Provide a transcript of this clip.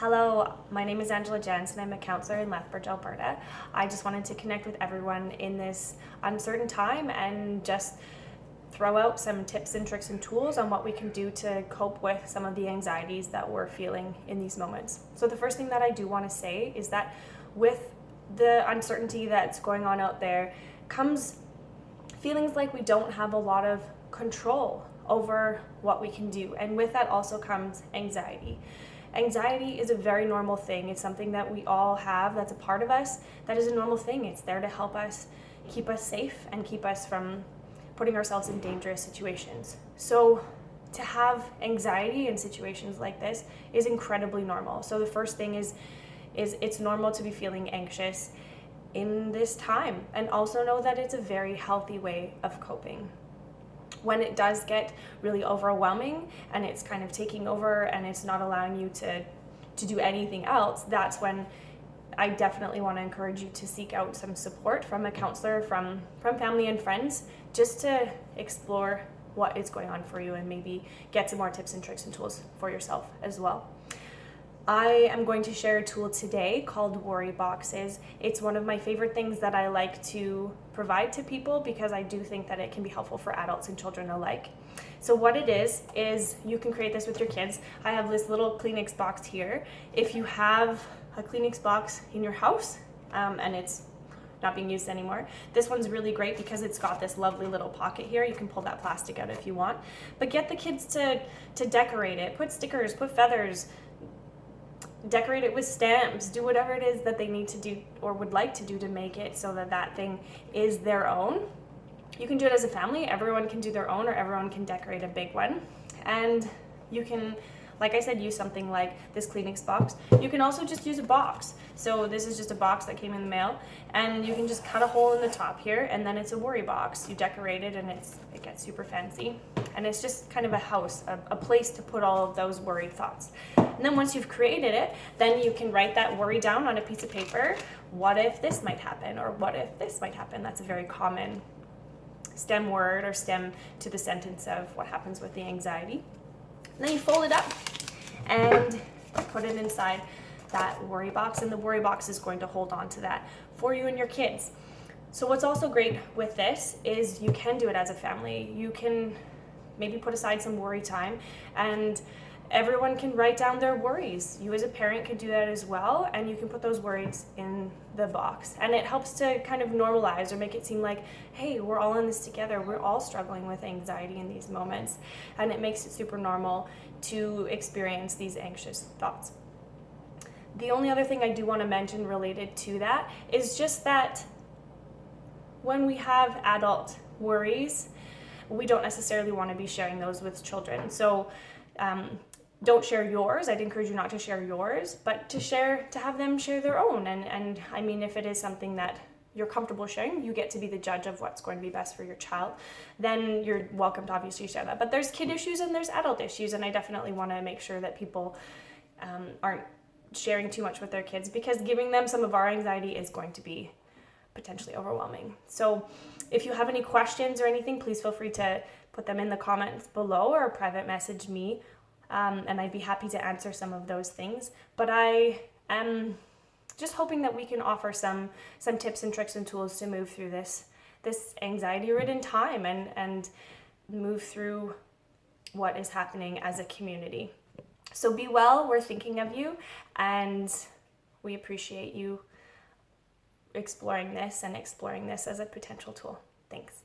Hello, my name is Angela Jansen. I'm a counselor in Lethbridge, Alberta. I just wanted to connect with everyone in this uncertain time and just throw out some tips and tricks and tools on what we can do to cope with some of the anxieties that we're feeling in these moments. So the first thing that I do want to say is that with the uncertainty that's going on out there comes feelings like we don't have a lot of control over what we can do. And with that also comes anxiety. Anxiety is a very normal thing. It's something that we all have, that's a part of us. That is a normal thing. It's there to help us, keep us safe, and keep us from putting ourselves in dangerous situations. So to have anxiety in situations like this is incredibly normal. So the first thing is it's normal to be feeling anxious in this time, and also know that it's a very healthy way of coping. When it does get really overwhelming and it's kind of taking over and it's not allowing you to do anything else, that's when I definitely want to encourage you to seek out some support from a counselor, from family and friends, just to explore what is going on for you and maybe get some more tips and tricks and tools for yourself as well. I am going to share a tool today called worry boxes. It's one of my favorite things that I like to provide to people because I do think that it can be helpful for adults and children alike. So what it is you can create this with your kids. I have this little Kleenex box here. If you have a Kleenex box in your house and it's not being used anymore, this one's really great because it's got this lovely little pocket here. You can pull that plastic out if you want, but get the kids to decorate it. Put stickers, put feathers, decorate it with stamps, do whatever it is that they need to do or would like to do to make it so that that thing is their own. You can do it as a family. Everyone can do their own, or everyone can decorate a big one. And you can, like I said, use something like this Kleenex box. You can also just use a box. So this is just a box that came in the mail, and you can just cut a hole in the top here, and then it's a worry box. You decorate it and it gets super fancy. And it's just kind of a house, a place to put all of those worried thoughts. And then once you've created it, then you can write that worry down on a piece of paper. What if this might happen? Or what if this might happen? That's a very common stem word or stem to the sentence of what happens with the anxiety. And then you fold it up and put it inside that worry box, and the worry box is going to hold on to that for you and your kids. So what's also great with this is you can do it as a family. You can maybe put aside some worry time, and everyone can write down their worries. You as a parent could do that as well, and you can put those worries in the box. And it helps to kind of normalize or make it seem like, hey, we're all in this together. We're all struggling with anxiety in these moments. And it makes it super normal to experience these anxious thoughts. The only other thing I do want to mention related to that is just that when we have adult worries, we don't necessarily want to be sharing those with children. So don't share yours. I'd encourage you not to share yours, but to have them share their own. And I mean, if it is something that you're comfortable sharing, you get to be the judge of what's going to be best for your child, then you're welcome to obviously share that. But there's kid issues and there's adult issues, and I definitely want to make sure that people aren't sharing too much with their kids, because giving them some of our anxiety is going to be potentially overwhelming. So if you have any questions or anything, please feel free to put them in the comments below or private message me, and I'd be happy to answer some of those things. But I am just hoping that we can offer some tips and tricks and tools to move through this anxiety-ridden time and move through what is happening as a community. So be well, we're thinking of you, and we appreciate you exploring this as a potential tool. Thanks.